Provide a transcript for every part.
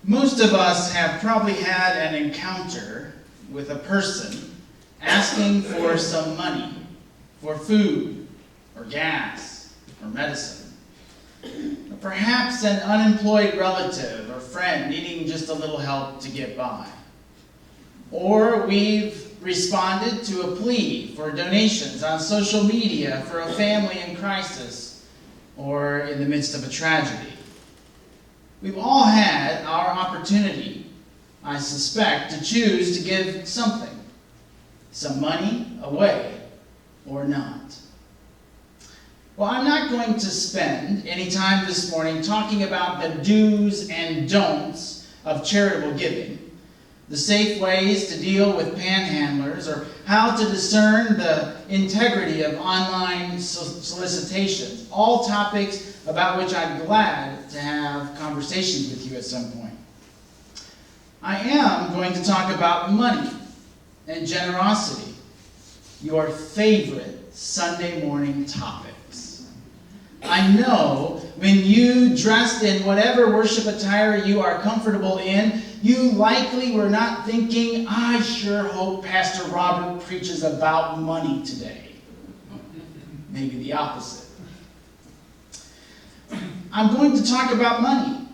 Most of us have probably had an encounter with a person asking for some money for food or gas or medicine. Or perhaps an unemployed relative or friend needing just a little help to get by. Or we've responded to a plea for donations on social media for a family in crisis or in the midst of a tragedy. We've all had our opportunity, I suspect, to choose to give something, some money away or not. Well, I'm not going to spend any time this morning talking about the do's and don'ts of charitable giving, the safe ways to deal with panhandlers, or how to discern the integrity of online solicitations, all topics about which I'm glad to have conversations with you at some point. I am going to talk about money and generosity, your favorite Sunday morning topics. I know when you dressed in whatever worship attire you are comfortable in, you likely were not thinking, I sure hope Pastor Robert preaches about money today. Maybe the opposite. I'm going to talk about money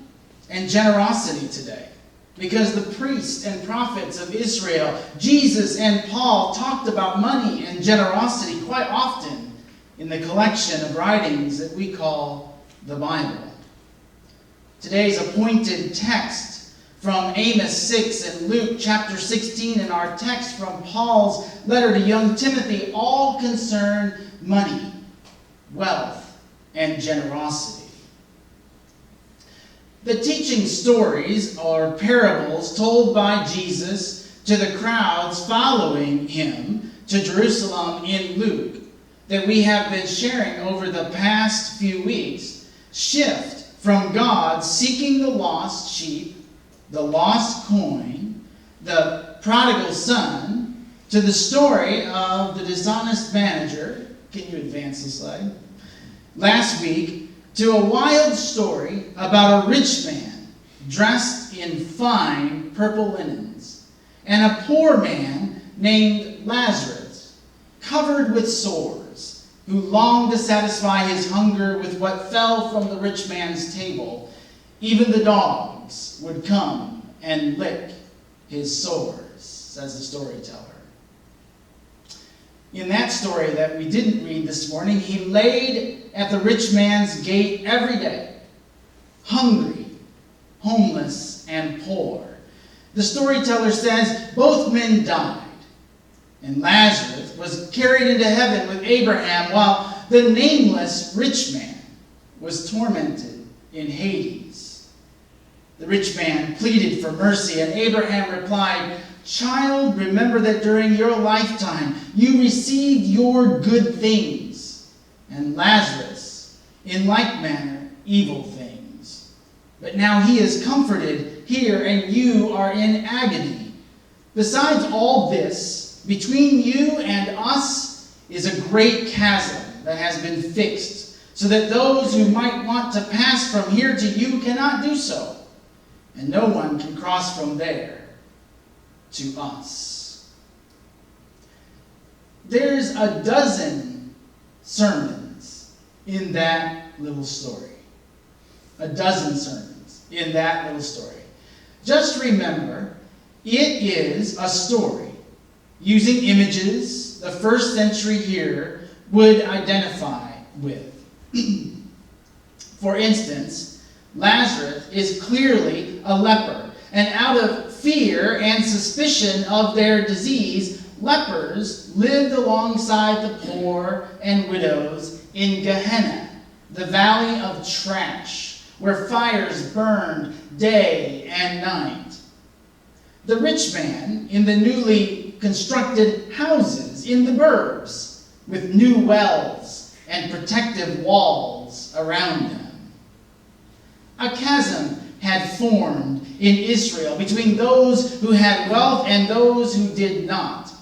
and generosity today because the priests and prophets of Israel, Jesus and Paul, talked about money and generosity quite often in the collection of writings that we call the Bible. Today's appointed text from Amos 6 and Luke chapter 16 and our text from Paul's letter to young Timothy all concern money, wealth, and generosity. The teaching stories or parables told by Jesus to the crowds following him to Jerusalem in Luke that we have been sharing over the past few weeks shift from God seeking the lost sheep, the lost coin, the prodigal son, to the story of the dishonest manager. Can you advance the slide? Last week, to a wild story about a rich man dressed in fine purple linens and a poor man named Lazarus, covered with sores, who longed to satisfy his hunger with what fell from the rich man's table. Even the dogs would come and lick his sores, says the storyteller. In that story that we didn't read this morning, he laid at the rich man's gate every day, hungry, homeless, and poor. The storyteller says both men died, and Lazarus was carried into heaven with Abraham, while the nameless rich man was tormented in Hades. The rich man pleaded for mercy, and Abraham replied, "Child, remember that during your lifetime you received your good things, and Lazarus, in like manner, evil things. But now he is comforted here, and you are in agony. Besides all this, between you and us is a great chasm that has been fixed, so that those who might want to pass from here to you cannot do so, and no one can cross from there to us." There's a dozen sermons in that little story. A dozen sermons in that little story. Just remember, it is a story using images the first century here would identify with. For instance, Lazarus is clearly a leper, and out of fear and suspicion of their disease, lepers lived alongside the poor and widows in Gehenna, the valley of trash, where fires burned day and night. The rich man in the newly constructed houses in the burbs, with new wells and protective walls around them. A chasm had formed in Israel between those who had wealth and those who did not.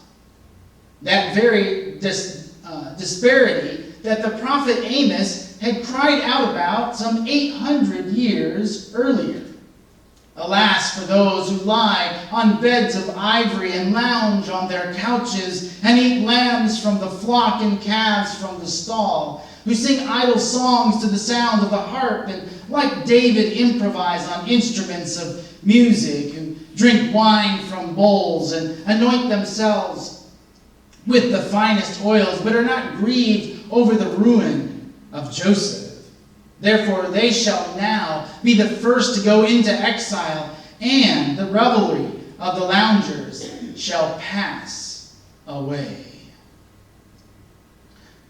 That very disparity that the prophet Amos had cried out about some 800 years earlier. Alas for those who lie on beds of ivory and lounge on their couches and eat lambs from the flock and calves from the stall, who sing idle songs to the sound of the harp and, like David, improvise on instruments of music, who drink wine from bowls and anoint themselves with the finest oils, but are not grieved over the ruin of Joseph. Therefore they shall now be the first to go into exile, and the revelry of the loungers shall pass away.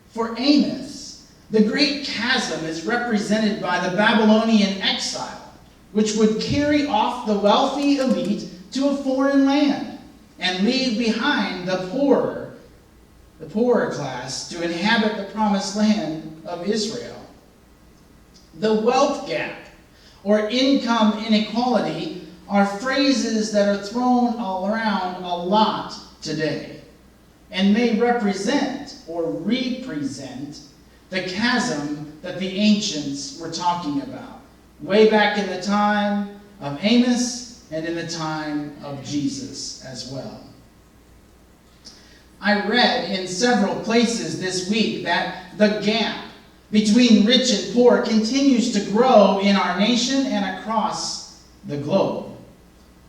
For Amos, the great chasm is represented by the Babylonian exile, which would carry off the wealthy elite to a foreign land and leave behind the poorer class to inhabit the promised land of Israel. The wealth gap or income inequality are phrases that are thrown all around a lot today and may represent or represent the chasm that the ancients were talking about way back in the time of Amos and in the time of Jesus as well. I read in several places this week that the gap between rich and poor continues to grow in our nation and across the globe.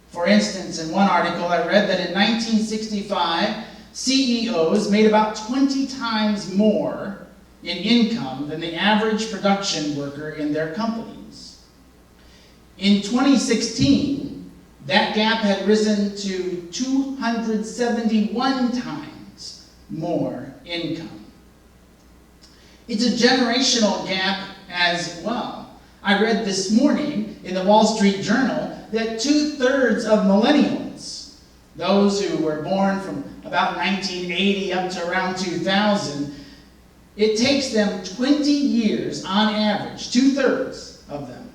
For instance, in one article I read that in 1965, CEOs made about 20 times more in income than the average production worker in their companies. In 2016, that gap had risen to 271 times more income. It's a generational gap as well. I read this morning in the Wall Street Journal that 2/3 of millennials, those who were born from about 1980 up to around 2000, it takes them 20 years on average, 2/3 of them,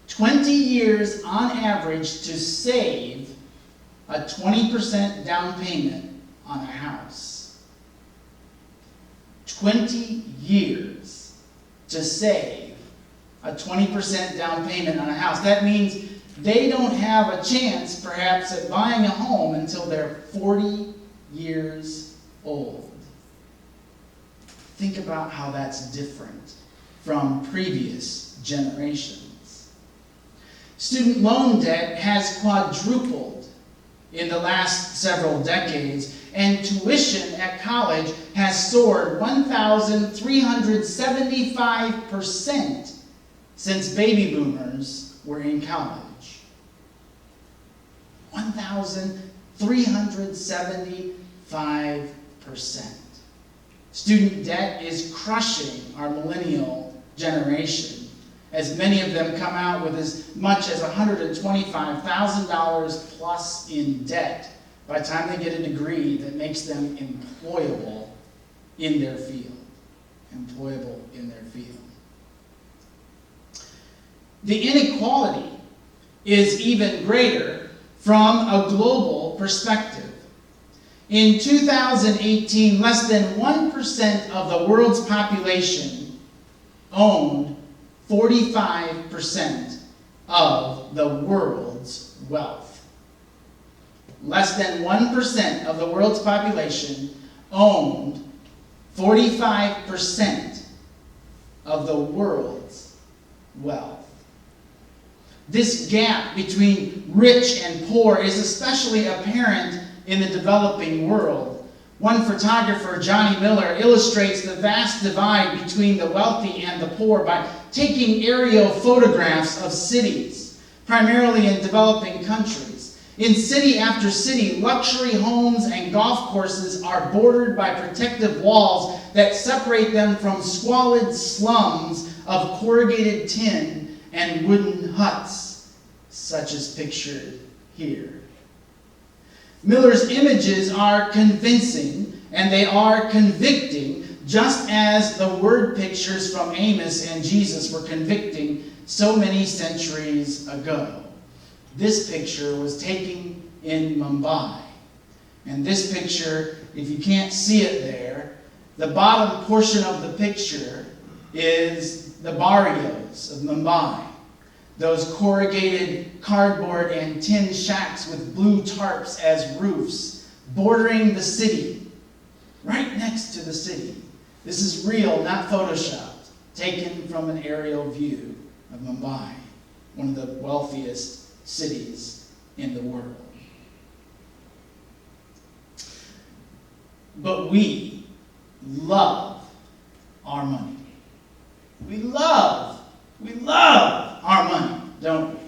20 years on average to save a 20% down payment on a house. 20 years to save a 20% down payment on a house. That means they don't have a chance, perhaps, at buying a home until they're 40 years old. Think about how that's different from previous generations. Student loan debt has quadrupled in the last several decades, and tuition at college has soared 1,375% since baby boomers were in college. 1,375%. Student debt is crushing our millennial generation, as many of them come out with as much as $125,000 plus in debt by the time they get a degree that makes them employable in their field. Employable in their field. The inequality is even greater from a global perspective. In 2018, less than 1% of the world's population owned 45% of the world's wealth. Less than 1% of the world's population owned 45% of the world's wealth. This gap between rich and poor is especially apparent in the developing world. One photographer, Johnny Miller, illustrates the vast divide between the wealthy and the poor by taking aerial photographs of cities, primarily in developing countries. In city after city, luxury homes and golf courses are bordered by protective walls that separate them from squalid slums of corrugated tin and wooden huts, such as pictured here. Miller's images are convincing and they are convicting, just as the word pictures from Amos and Jesus were convicting so many centuries ago. This picture was taken in Mumbai. And this picture, if you can't see it there, the bottom portion of the picture is the barrios of Mumbai. Those corrugated cardboard and tin shacks with blue tarps as roofs, bordering the city, right next to the city. This is real, not photoshopped, taken from an aerial view of Mumbai, one of the wealthiest cities in the world. But we love our money. We love our money, don't we?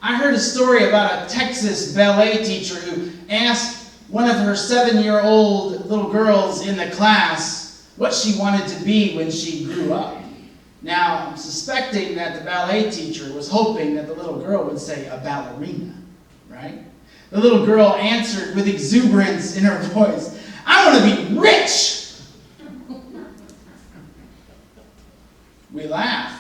I heard a story about a Texas ballet teacher who asked one of her 7-year-old little girls in the class what she wanted to be when she grew up. Now, I'm suspecting that the ballet teacher was hoping that the little girl would say a ballerina, right? The little girl answered with exuberance in her voice, "I want to be rich!" We laugh,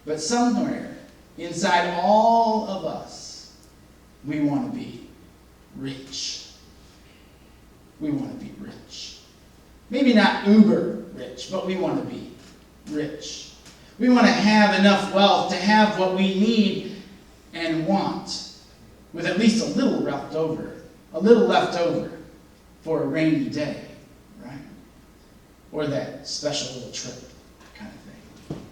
but somewhere inside all of us, we want to be rich. We want to be rich. Maybe not uber rich, but we want to be rich. We want to have enough wealth to have what we need and want, with at least a little left over for a rainy day, right? Or that special little trip kind of thing.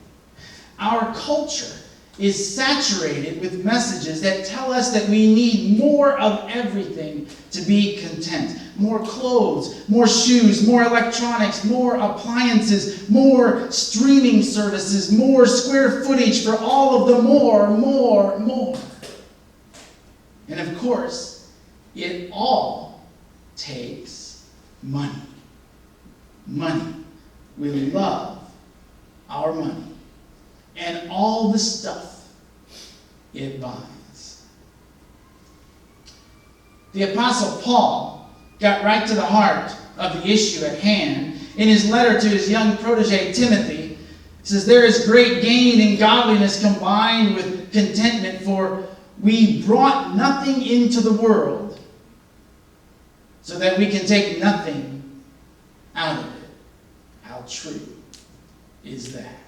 Our culture is saturated with messages that tell us that we need more of everything to be content. More clothes, more shoes, more electronics, more appliances, more streaming services, more square footage for all of the more. And of course, it all takes money. Money. We love our money and all the stuff it buys. The Apostle Paul got right to the heart of the issue at hand. In his letter to his young protege Timothy, he says, "There is great gain in godliness combined with contentment, for we brought nothing into the world, so that we can take nothing out of it." How true is that?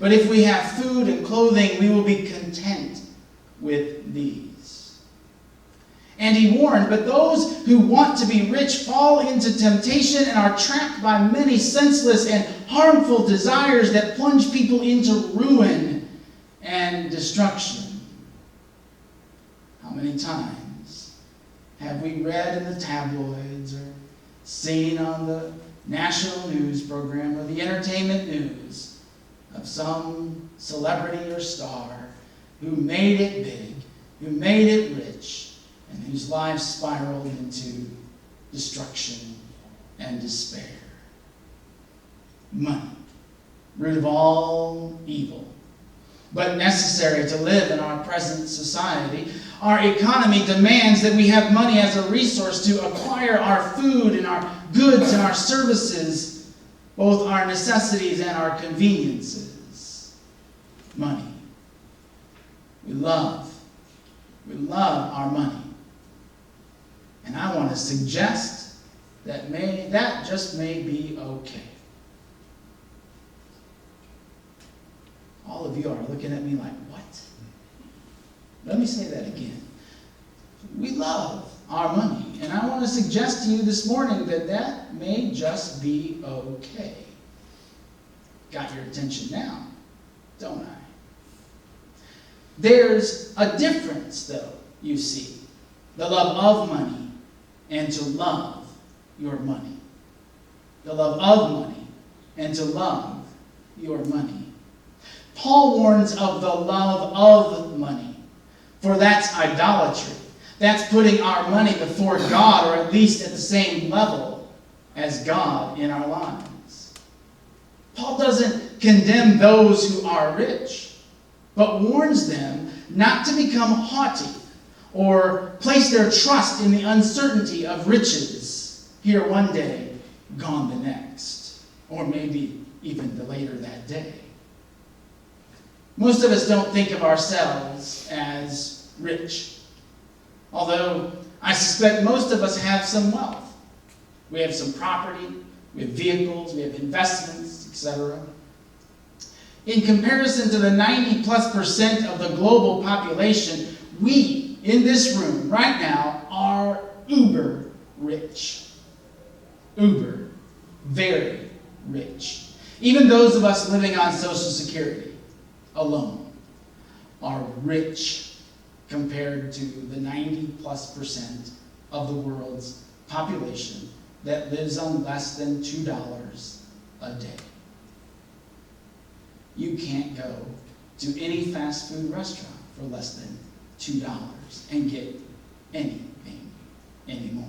But if we have food and clothing, we will be content with these. And he warned, "But those who want to be rich fall into temptation and are trapped by many senseless and harmful desires that plunge people into ruin and destruction." How many times have we read in the tabloids or seen on the national news program or the entertainment news of some celebrity or star who made it big, who made it rich, and whose lives spiraled into destruction and despair? Money, root of all evil, but necessary to live in our present society. Our economy demands that we have money as a resource to acquire our food and our goods and our services, both our necessities and our conveniences. Money. We love our money. And I want to suggest that just may be okay. All of you are looking at me like, what? Let me say that again. We love our money. And I want to suggest to you this morning that may just be okay. Got your attention now, don't I? There's a difference, though, you see. The love of money and to love your money. The love of money and to love your money. Paul warns of the love of money, for that's idolatry. That's putting our money before God, or at least at the same level as God in our lives. Paul doesn't condemn those who are rich, but warns them not to become haughty or place their trust in the uncertainty of riches, here one day, gone the next, or maybe even the later that day. Most of us don't think of ourselves as rich, although I suspect most of us have some wealth. We have some property, we have vehicles, we have investments, etc. In comparison to the 90+% of the global population, we in this room right now are uber rich. Uber, very rich. Even those of us living on Social Security alone are rich compared to the 90+% of the world's population that lives on less than $2 a day. You can't go to any fast food restaurant for less than $2 and get anything anymore.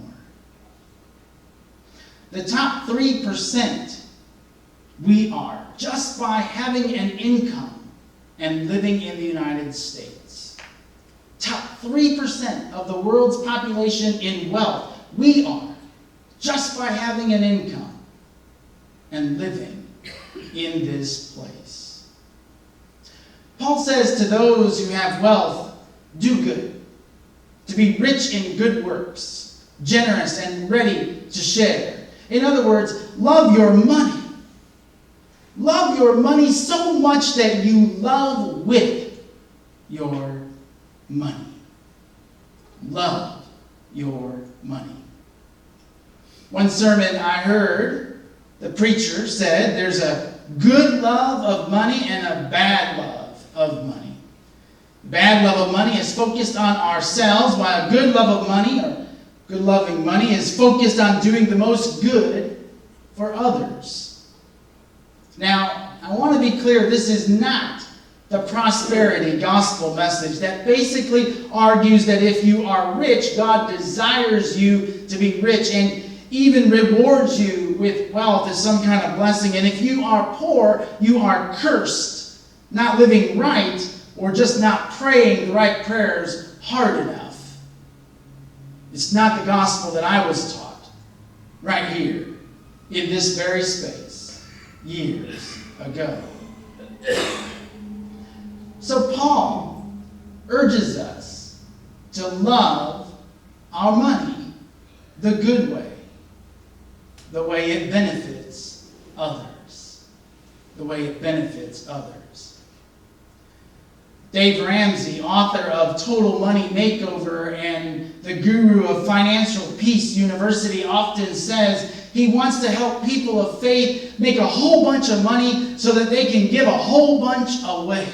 The top 3% we are, just by having an income and living in the United States. Top 3% of the world's population in wealth, we are, just by having an income and living in this place. Paul says to those who have wealth, do good, to be rich in good works, generous and ready to share. In other words, love your money. Love your money so much that you love with your money. Love your money. One sermon I heard, the preacher said there's a good love of money and a bad love of money. Bad love of money is focused on ourselves, while a good love of money, or good loving money, is focused on doing the most good for others. Now, I want to be clear, this is not the prosperity gospel message that basically argues that if you are rich, God desires you to be rich and even rewards you with wealth as some kind of blessing. And if you are poor, you are cursed, not living right, or just not praying the right prayers hard enough. It's not the gospel that I was taught right here in this very space years ago. So Paul urges us to love our money the good way, the way it benefits others, the way it benefits others. Dave Ramsey, author of Total Money Makeover and the guru of Financial Peace University, often says he wants to help people of faith make a whole bunch of money so that they can give a whole bunch away.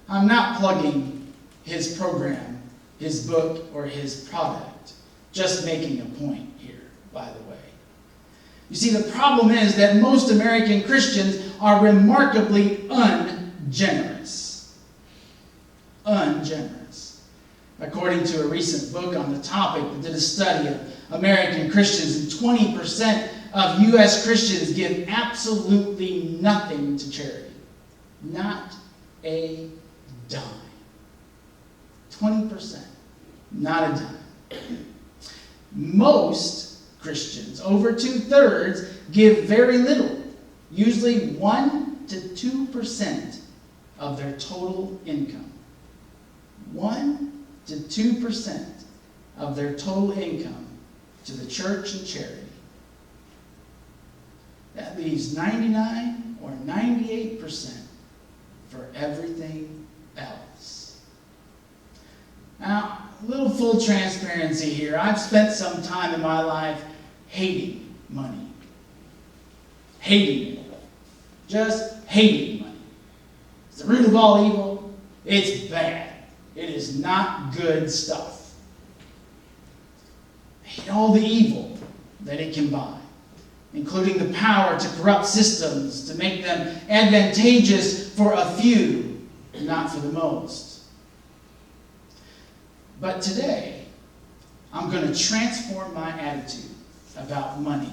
I'm not plugging his program, his book, or his product. Just making a point here, by the way. You see, the problem is that most American Christians are remarkably ungenerous. Ungenerous. According to a recent book on the topic that did a study of American Christians, and 20% of U.S. Christians give absolutely nothing to charity. Not a dime. 20%. Not a dime. Most Christians, over 2/3, give very little. Usually 1 to 2% of their total income. 1 to 2% of their total income to the church and charity. That leaves 99 or 98% for everything else. Now, a little full transparency here. I've spent some time in my life hating money. Hating it. Just hating money. It's the root of all evil. It's bad. It is not good stuff. I hate all the evil that it can buy, including the power to corrupt systems, to make them advantageous for a few, not for the most. But today, I'm going to transform my attitude about money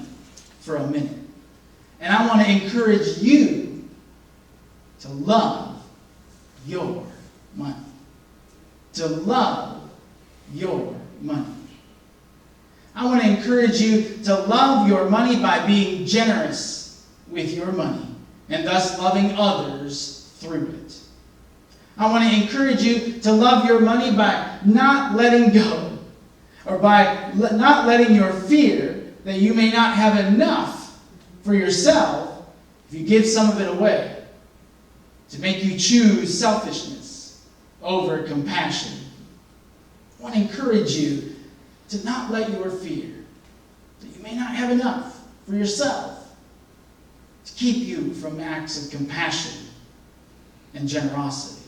for a minute. And I want to encourage you to love your money. To love your money. I want to encourage you to love your money by being generous with your money and thus loving others through it. I want to encourage you to love your money by not letting go, or by not letting your fear that you may not have enough for yourself if you give some of it away to make you choose selfishness over compassion, I want to encourage you to not let your fear that you may not have enough for yourself to keep you from acts of compassion and generosity.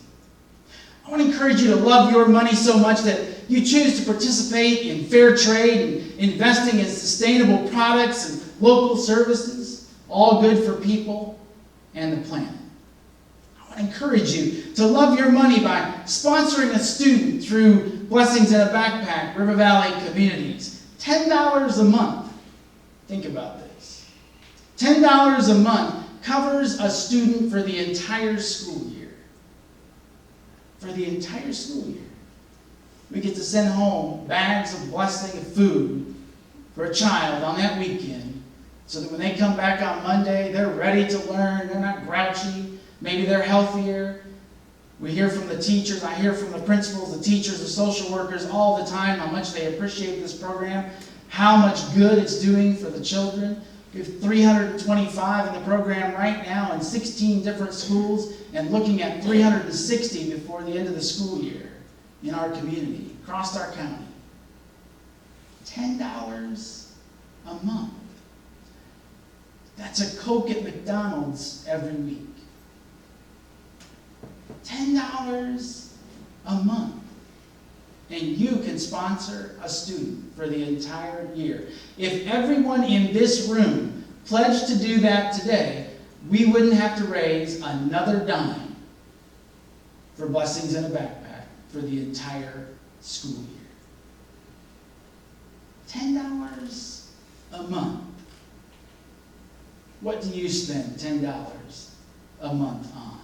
I want to encourage you to love your money so much that you choose to participate in fair trade and investing in sustainable products and local services, all good for people and the planet. I want to encourage you to love your money by sponsoring a student through Blessings in a Backpack, River Valley Communities. $10 a month. Think about this. $10 a month covers a student for the entire school year. For the entire school year. We get to send home bags of blessing of food for a child on that weekend so that when they come back on Monday, they're ready to learn. They're not grouchy. Maybe they're healthier. We hear from the teachers. I hear from the principals, the teachers, the social workers all the time how much they appreciate this program, how much good it's doing for the children. We have 325 in the program right now in 16 different schools and looking at 360 before the end of the school year in our community, across our county. $10 a month. That's a Coke at McDonald's every week. $10 a month. And you can sponsor a student for the entire year. If everyone in this room pledged to do that today, we wouldn't have to raise another dime for Blessings in a Backpack for the entire school year. $10 a month. What do you spend $10 a month on?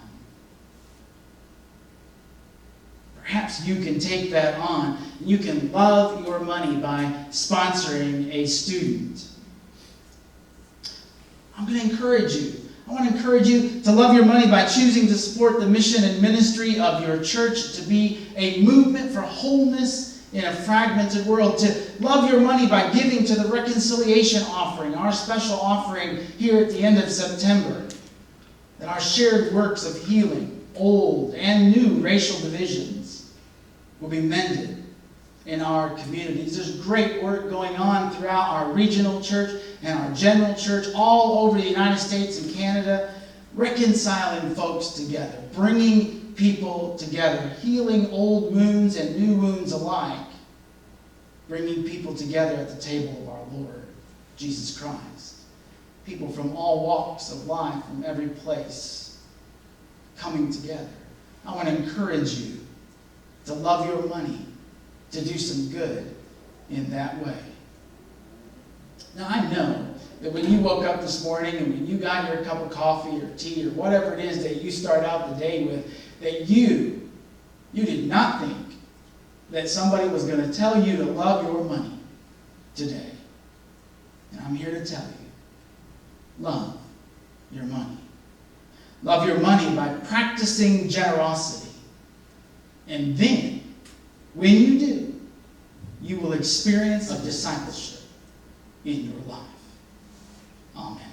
Perhaps you can take that on. You can love your money by sponsoring a student. I'm going to encourage you. I want to encourage you to love your money by choosing to support the mission and ministry of your church to be a movement for wholeness in a fragmented world. To love your money by giving to the reconciliation offering, our special offering here at the end of September. That our shared works of healing, old and new racial divisions, will be mended in our communities. There's great work going on throughout our regional church and our general church all over the United States and Canada, reconciling folks together, bringing people together, healing old wounds and new wounds alike, bringing people together at the table of our Lord, Jesus Christ. People from all walks of life, from every place, coming together. I want to encourage you to love your money, to do some good in that way. Now, I know that when you woke up this morning and when you got your cup of coffee or tea or whatever it is that you start out the day with, that you did not think that somebody was going to tell you to love your money today. And I'm here to tell you, love your money. Love your money by practicing generosity. And then, when you do, you will experience a discipleship in your life. Amen.